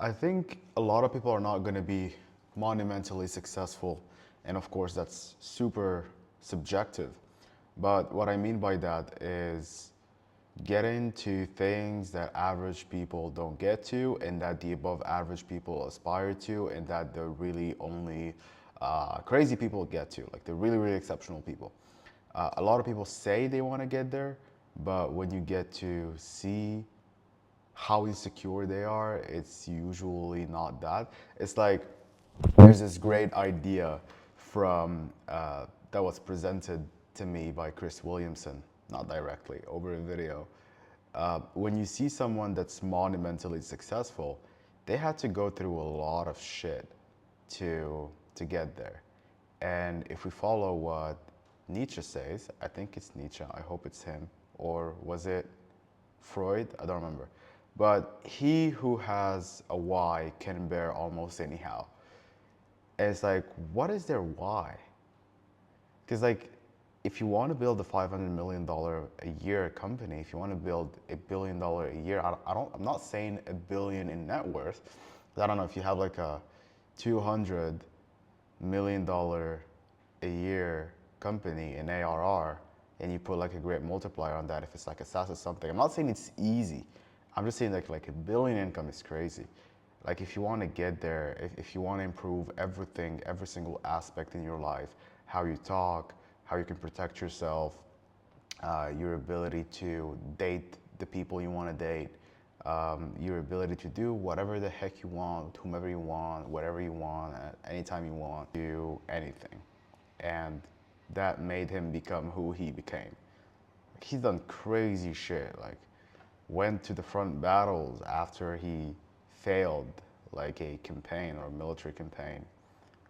I think a lot of people are not going to be monumentally successful, and of course, that's super subjective. But what I mean by that is getting to things that average people don't get to, and that the above average people aspire to, and that the really only crazy people get to, like the really, really exceptional people. A lot of people say they want to get there, but when you get to see how insecure they are, it's usually not that. It's like there's this great idea from that was presented to me by Chris Williamson, not directly, over a video. When you see someone that's monumentally successful, they had to go through a lot of shit to get there. And if we follow what Nietzsche says, I think it's Nietzsche, I hope it's him, or was it Freud? I don't remember. But he who has a why can bear almost anyhow. And it's like, what is their why? Because like, if you want to build a $500 million a year company, if you want to build $1 billion a year, I'm not saying a billion in net worth. I don't know if you have like a $200 million a year company in ARR, and you put like a great multiplier on that if it's like a SaaS or something. I'm not saying it's easy. I'm just saying like a billion income is crazy. Like if you want to get there, if you want to improve everything, every single aspect in your life, how you talk, how you can protect yourself, your ability to date the people you want to date, your ability to do whatever the heck you want, whomever you want, whatever you want, at any time you want, do anything. And that made him become who he became. He's done crazy shit, like went to the front battles after he failed like a campaign or a military campaign.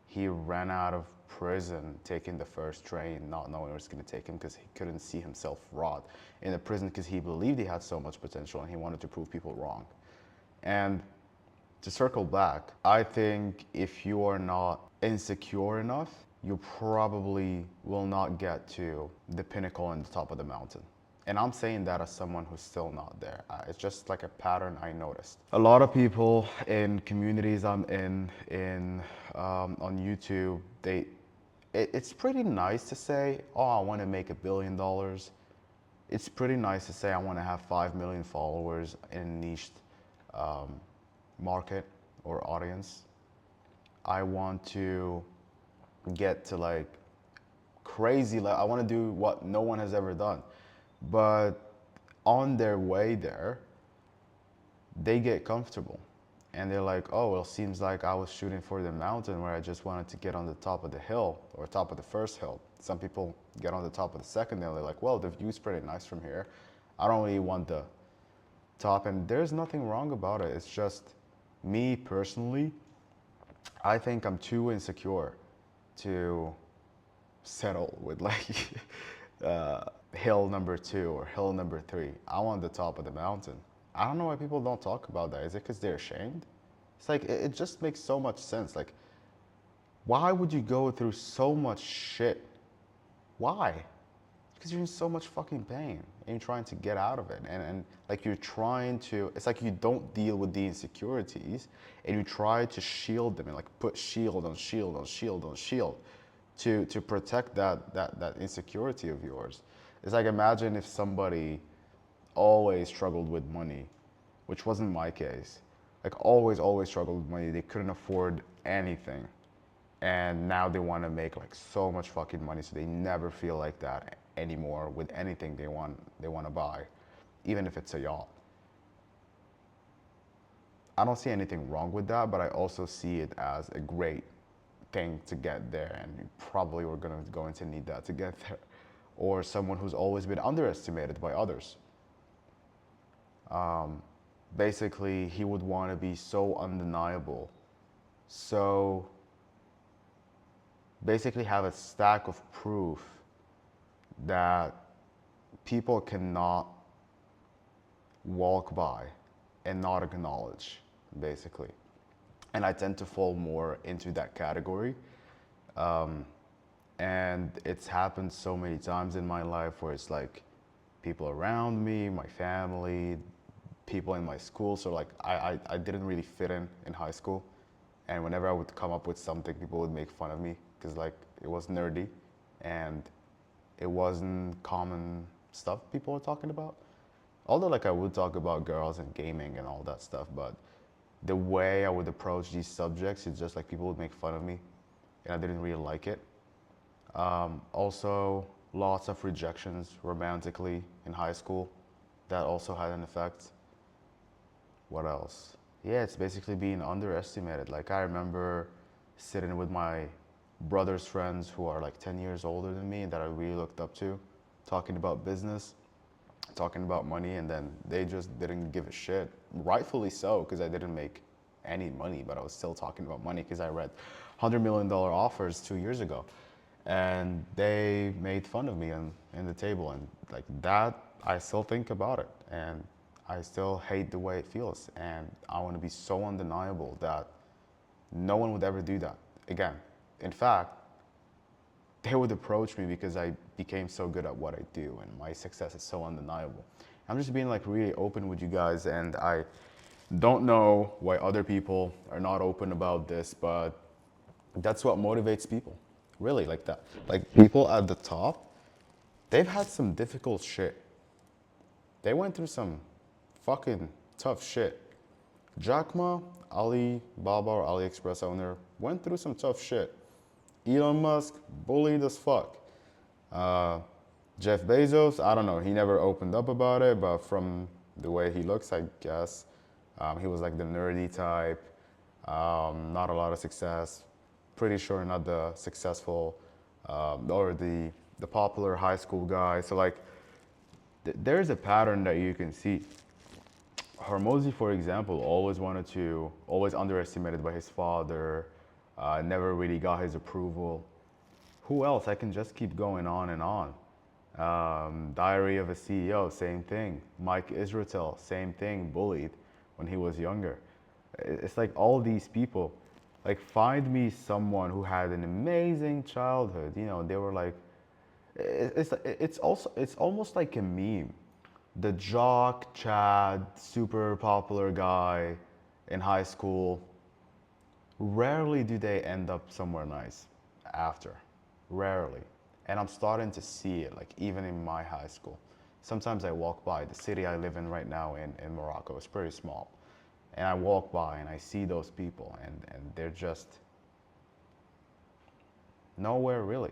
He ran out of prison taking the first train, not knowing where it's going to take him because he couldn't see himself rot in the prison because he believed he had so much potential and he wanted to prove people wrong. And to circle back, I think if you are not insecure enough, you probably will not get to the pinnacle on the top of the mountain. And I'm saying that as someone who's still not there. It's just like a pattern I noticed. A lot of people in communities I'm on YouTube, it's pretty nice to say, oh, I want to make $1 billion. It's pretty nice to say I want to have 5 million followers in a niche um, market or audience. I want to get to like crazy, like I want to do what no one has ever done. But on their way there, they get comfortable. And they're like, oh, well, it seems like I was shooting for the mountain where I just wanted to get on the top of the hill or top of the first hill. Some people get on the top of the second hill. They're like, well, the view's pretty nice from here. I don't really want the top. And there's nothing wrong about it. It's just me personally, I think I'm too insecure to settle with like hill number 2 or hill number 3. I want the top of the mountain. I don't know why people don't talk about that. Is it because they're ashamed? It's like, it just makes so much sense. Like, why would you go through so much shit? Why? Because you're in so much fucking pain and you're trying to get out of it. And like you're trying to, it's like you don't deal with the insecurities and you try to shield them and like put shield on shield on shield on shield to protect that insecurity of yours. It's like imagine if somebody always struggled with money, which wasn't my case. Like always struggled with money. They couldn't afford anything. And now they want to make like so much fucking money so they never feel like that anymore with anything they want to buy, even if it's a yacht. I don't see anything wrong with that, but I also see it as a great thing to get there, and you probably were going to need that to get there. Or someone who's always been underestimated by others. Basically, he would want to be so undeniable, so basically have a stack of proof that people cannot walk by and not acknowledge, basically. And I tend to fall more into that category. Um, and it's happened so many times in my life where it's like people around me, my family, people in my school. So like I didn't really fit in high school. And whenever I would come up with something, people would make fun of me because like it was nerdy and it wasn't common stuff people were talking about. Although like I would talk about girls and gaming and all that stuff, but the way I would approach these subjects, it's just like people would make fun of me and I didn't really like it. Also, lots of rejections romantically in high school. That also had an effect. What else? Yeah, it's basically being underestimated. Like I remember sitting with my brother's friends who are like 10 years older than me that I really looked up to, talking about business, talking about money, and then they just didn't give a shit. Rightfully so, because I didn't make any money, but I was still talking about money because I read $100 million offers 2 years ago. And they made fun of me in the table. And like that, I still think about it. And I still hate the way it feels. And I want to be so undeniable that no one would ever do that again. In fact, they would approach me because I became so good at what I do and my success is so undeniable. I'm just being like really open with you guys, and I don't know why other people are not open about this, but that's what motivates people. Really, like that. Like people at the top, they've had some difficult shit. They went through some fucking tough shit. Jack Ma, Alibaba or AliExpress owner, went through some tough shit. Elon Musk, bullied as fuck. Uh, Jeff Bezos, I don't know, he never opened up about it, but from the way he looks, I guess, he was like the nerdy type, not a lot of success, pretty sure not the successful or the popular high school guy. So like, there's a pattern that you can see. Hormozy, for example, always underestimated by his father, never really got his approval. Who else? I can just keep going on and on. Diary of a CEO, same thing. Mike Israetel, same thing, bullied when he was younger. It's like all these people, like find me someone who had an amazing childhood. You know, they were like, it's almost like a meme. The jock, Chad, super popular guy in high school, rarely do they end up somewhere nice after. Rarely. And I'm starting to see it, like even in my high school. Sometimes I walk by the city I live in right now in Morocco. It's pretty small. And I walk by and I see those people and they're just nowhere really.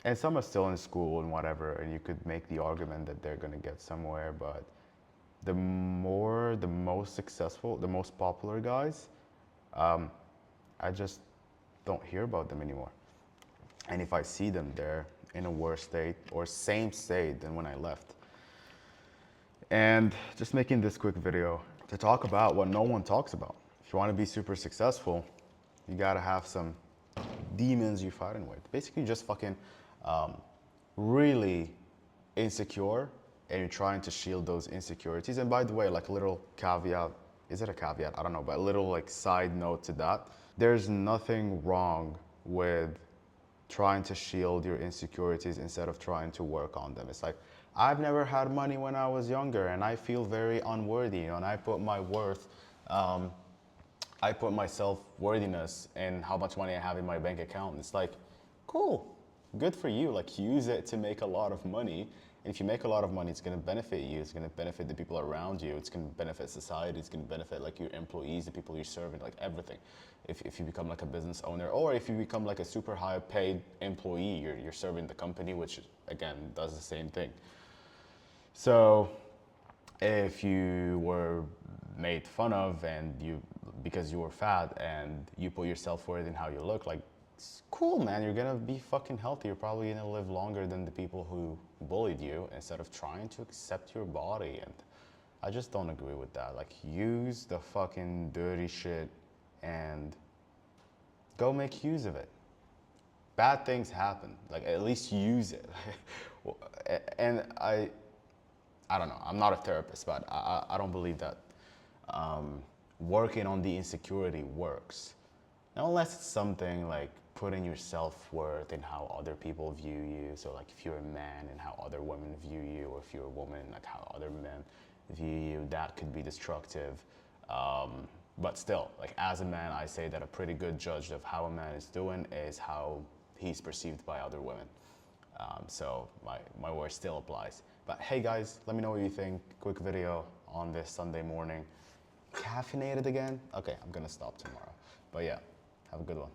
And some are still in school and whatever, and you could make the argument that they're gonna get somewhere, but the most successful, the most popular guys, I just don't hear about them anymore. And if I see them, they're in a worse state or same state than when I left. And just making this quick video to talk about what no one talks about. If you want to be super successful, you gotta have some demons you're fighting with. Basically, just fucking really insecure, and you're trying to shield those insecurities. And by the way, like a little caveat, is it a caveat? I don't know, but a little like side note to that. There's nothing wrong with trying to shield your insecurities instead of trying to work on them. It's like, I've never had money when I was younger and I feel very unworthy, you know, and I put my worth, I put my self-worthiness in how much money I have in my bank account. It's like, cool, good for you. Like, use it to make a lot of money. And if you make a lot of money, it's gonna benefit you. It's gonna benefit the people around you. It's gonna benefit society. It's gonna benefit like your employees, the people you're serving, like everything. If you become like a business owner, or if you become like a super high paid employee, you're serving the company, which again, does the same thing. So if you were made fun of because you were fat and you put your self-worth in how you look, like, it's cool, man, you're gonna be fucking healthy. You're probably gonna live longer than the people who bullied you, instead of trying to accept your body. And I just don't agree with that. Like, use the fucking dirty shit and go make use of it. Bad things happen, like at least use it. And I don't know, I'm not a therapist, but I don't believe that working on the insecurity works. Unless it's something like putting your self-worth in how other people view you. So like if you're a man and how other women view you, or if you're a woman, like how other men view you, that could be destructive. But still, like as a man, I say that a pretty good judge of how a man is doing is how he's perceived by other women. So my word still applies. But hey guys, let me know what you think. Quick video on this Sunday morning. Caffeinated again? Okay, I'm gonna stop tomorrow. But yeah, have a good one.